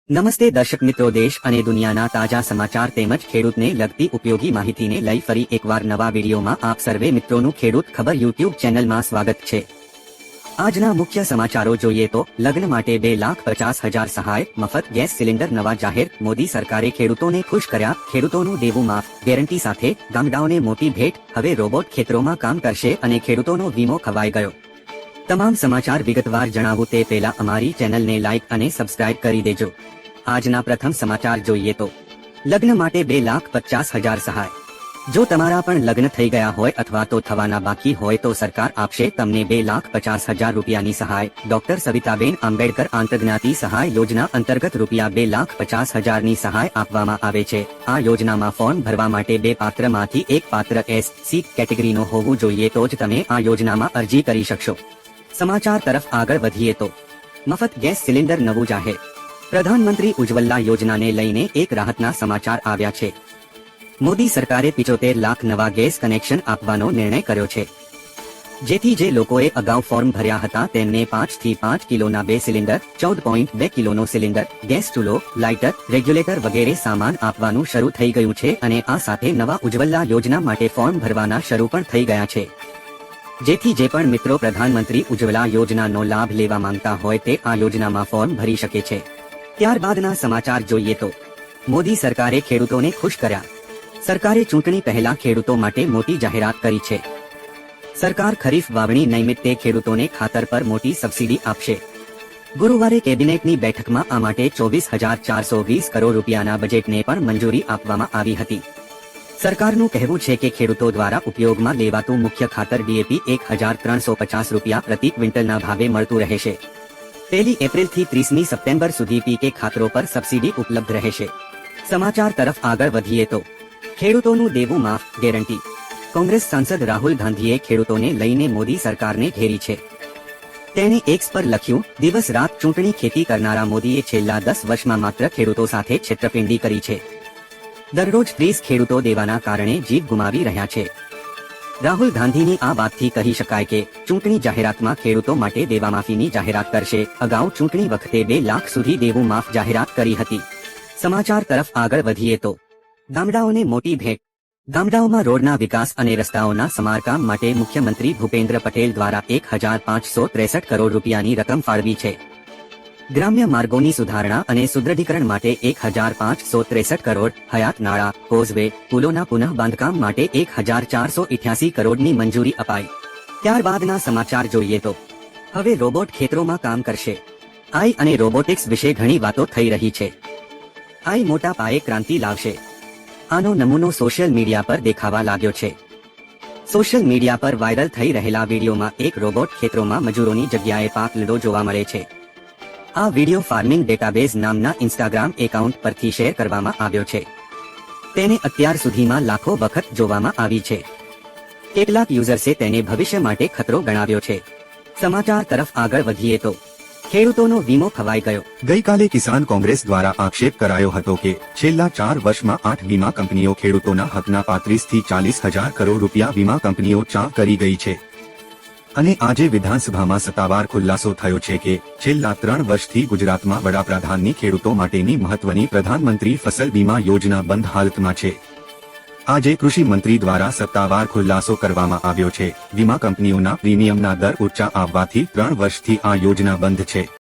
નમસ્તે દર્શક મિત્રો, દેશ અને દુનિયાના તાજા સમાચાર તેમજ ખેડૂતને લગતી ઉપયોગી માહિતીને લઈ ફરી એકવાર નવા વિડીયોમાં આપ સર્વે મિત્રોનું ખેડૂત ખબર યુટ્યુબ ચેનલમાં સ્વાગત છે। આજના મુખ્ય સમાચારો જોઈએ તો લગ્ન માટે 2,50,000 સહાય, મફત ગેસ સિલિન્ડર નવા જાહેર, મોદી સરકારે ખેડૂતોને ખુશ કર્યા, ખેડૂતોનું દેવું માફ, ગેરંટી સાથે ગામડાઓને મોટી ભેટ, હવે રોબોટ ખેતરોમાં કામ કરશે અને ખેડૂતોનો વીમો ખવાઈ ગયો। તમામ સમાચાર વિગતવાર જણાવું તે પહેલા અમારી ચેનલને લાઇક અને સબસ્ક્રાઇબ કરી દેજો। આજના પ્રથમ સમાચાર જોઈએ તો લગ્ન માટે 2,50,000 સહાય। જો તમારા પણ લગ્ન થઈ ગયા હોય અથવા તો થવાના બાકી હોય તો સરકાર આપશે તમને 2,50,000 રૂપિયાની સહાય। ડોક્ટર સવિતાબેન આંબેડકર આંતરજ્ઞાતિ સહાય યોજના અંતર્ગત રૂપિયા 2,50,000ની સહાય આપવામાં આવે છે। આ યોજનામાં ફોર્મ ભરવા માટે 2 પાત્રમાંથી એક પાત્ર SC કેટેગરીનો હોવું જોઈએ તો જ તમે આ યોજનામાં અરજી કરી શકશો। સમાચાર તરફ આગળ વધીએ તો મફત ગેસ સિલિન્ડર નવું જાહેર। પ્રધાનમંત્રી ઉજ્જવલા યોજનાને લઈને એક રાહતના સમાચાર આવ્યા છે। મોદી સરકારે 75 લાખ નવા ગેસ કનેક્શન આપવાનો નિર્ણય કર્યો છે, જેથી જે લોકોએ અગાઉ ફોર્મ ભર્યા હતા તેમને 5 થી 5 કિલોના 2 સિલિન્ડર, 14.2 કિલોનો સિલિન્ડર, ગેસ ચૂલો, લાઇટર, રેગ્યુલેટર વગેરે સામાન આપવાનું શરૂ થઈ ગયું છે અને આ સાથે નવા ઉજ્જવલા યોજના માટે ફોર્મ ભરવાના શરૂ પણ થઈ ગયા છે, જેથી જે પણ મિત્રો પ્રધાનમંત્રી ઉજ્જવલા યોજનાનો લાભ લેવા માંગતા હોય તે આ યોજનામાં ફોર્મ ભરી શકે છે। ત્યારબાદના સમાચાર જોઈએ તો મોદી સરકારે ખેડૂતોને ખુશ કર્યા। સરકારે ચૂંટણી પહેલા ખેડૂતો માટે મોટી જાહેરાત કરી છે। સરકાર ખરીફ વાવણી નિમિત્તે ખેડૂતોને ખાતર પર મોટી સબસિડી આપશે। ગુરુવારે કેબિનેટની બેઠકમાં આ માટે 24,420 કરોડ રૂપિયાના બજેટને પણ મંજૂરી આપવામાં આવી હતી। સરકારનું કહેવું છે કે ખેડૂતો દ્વારા ઉપયોગમાં લેવાતું મુખ્ય ખાતર DAP 1,350 રૂપિયા પ્રતિ ક્વિન્ટલના ભાવે મળતું રહેશે। 1 એપ્રિલથી 30 સપ્ટેમ્બર સુધી પીકે ખાતરો પર સબસિડી ઉપલબ્ધ રહેશે। સમાચાર તરફ આગળ વધીએ તો ખેડૂતોનું દેવું માફ, ગેરંટી। કોંગ્રેસ સાંસદ રાહુલ ગાંધીએ ખેડૂતોને લઈને મોદી સરકારને ઘેરી છે। તેણે એક્સ પર લખ્યું, દિવસ રાત ચૂંટણી ખેતી કરનારા મોદીએ છેલ્લા 10 વર્ષમાં માત્ર ખેડૂતો સાથે છેતરપિંડી કરી છે। દરરોજ 30 ખેડૂતો દેવાના કારણે જીવ ગુમાવી રહ્યા છે। રાહુલ ગાંધીની આ વાતથી કહી શકાય કે ચૂંટણી જાહેરાતમાં ખેડૂતો માટે દેવા માફીની જાહેરાત કરશે। અગાઉ ચૂંટણી વખતે 2 લાખ સુધી દેવું માફ જાહેરાત કરી હતી। સમાચાર તરફ આગળ વધીએ તો ગામડાઓને મોટી ભેટ। ગામડાઓમાં રોડના વિકાસ અને રસ્તાઓના સમારકામ માટે મુખ્યમંત્રી ભૂપેન્દ્ર પટેલ દ્વારા 1,563 કરોડ રૂપિયાની રકમ ફાળવી છે। ગ્રામ્ય માર્ગોની સુધારણા અને સુદૃઢીકરણ માટે 1,563 કરોડ, હયાત નાળા, કોઝવે, પુલોના પુનઃ બાંધકામ માટે 1,488 કરોડની મંજૂરી અપાઈ। ત્યારબાદના સમાચાર જોઈએ તો હવે રોબોટ ખેતરોમાં કામ કરશે। AI અને રોબોટિક્સ વિશે ઘણી વાતો થઈ રહી છે। AI મોટા પાયે ક્રાંતિ લાવશે। આનો નમૂનો સોશિયલ મીડિયા પર દેખાવા લાગ્યો છે। સોશિયલ મીડિયા પર વાયરલ થઈ રહેલા વિડીયોમાં એક રોબોટ ખેતરોમાં મજૂરોની જગ્યાએ પાક લીડો જોવા મળે છે। આ વિડીયો ફાર્મિંગ ડેટાબેઝ નામના ઇન્સ્ટાગ્રામ એકાઉન્ટ પરથી શેર કરવામાં આવ્યો છે। તેને અત્યાર સુધીમાં લાખો વખત જોવામાં આવી છે। કેટલાક યુઝર્સે તેને ભવિષ્ય માટે ખતરો ગણાવ્યો છે। સમાચાર તરફ આગળ વધીએ તો ખેડૂતોનો વીમો ખવાઈ ગયો। ગઈકાલે કિસાન કોંગ્રેસ દ્વારા આક્ષેપ કરાયો હતો કે છેલ્લા 4 વર્ષમાં 8 વીમા કંપનીઓ ખેડૂતોના હકના 35 થી 40,000 કરોડ રૂપિયા વીમા કંપનીઓ ચાં કરી ગઈ છે અને આજે વિધાનસભામાં સત્તાવાર ખુલાસો થયો છે કે છેલ્લા 3 વર્ષથી ગુજરાતમાં વડાપ્રધાનની ખેડૂતો માટેની મહત્વની પ્રધાનમંત્રી ફસલ વીમા યોજના બંધ હાલતમાં છે। આજે કૃષિ મંત્રી દ્વારા સત્તાવાર ખુલાસો કરવામાં આવ્યો છે। વીમા કંપનીઓના પ્રીમિયમના દર ઊંચા આવવાથી 3 વર્ષથી આ યોજના બંધ છે।